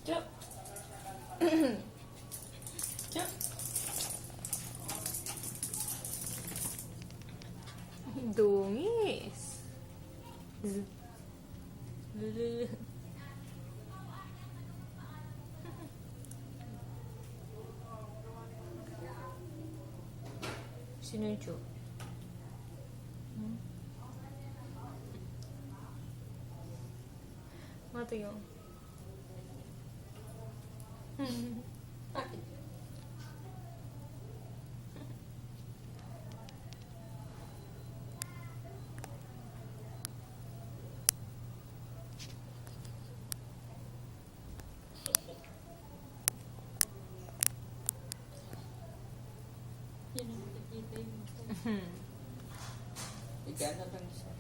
Cuk. Cuk. Dungis. Sino yung Chu? Mata yung. Bakit? Yan ang nakikita yung Ika na lang siya.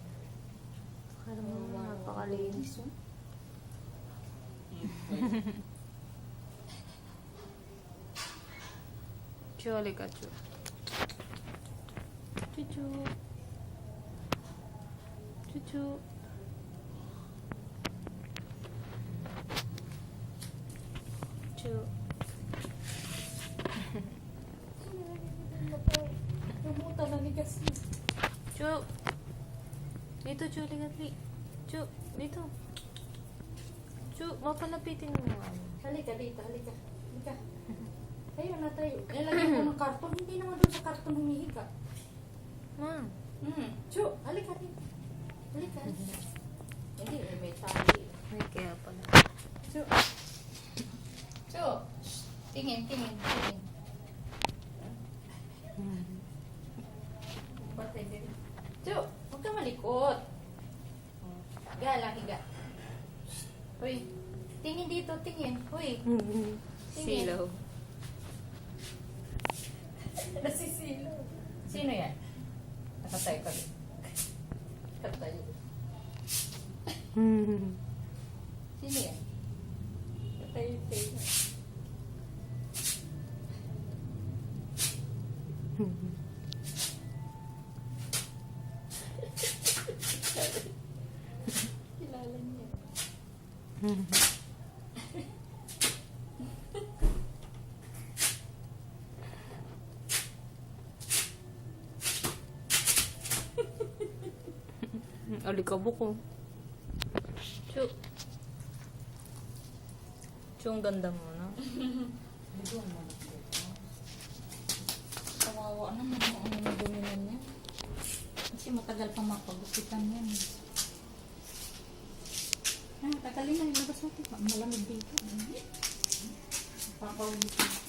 Parang napakalinis yun. Chu, halika, Chu. Chuchu. Chuchu. Chu. Lumutan na ni kasi. Chu. Dito, Chu, halika, dali. Chu, dito. Chu, mapalapitin mo nga. Halika dito, halika. Halika. Tayo na tayo. Nilagyan ko ng karton. Hindi naman doon sa karton humihiga. Ma. Chu, halika dito. Halika. Hindi, may tali. Ay, kaya pala. Chu. Chu. Tingin, tingin, tingin. Batay din. Chu, huwag ka malikot. Higa lang, higa. Uy, tingin dito, tingin. Uy, tingin. Silaw. Nasisilaw. Sino yan? Nakatayo ka rin. Nakatayo. Sino yan? Nakatayo. Kilala niya. Alikabok ko. Chu. Chu, ang ganda mo, no? Bigyan mo na dito. Kawawa naman ang naduminan niya. Kasi matagal pa mapagupitan yan. Tagalin na yung labas natin. Malamig dito. Papagupitan.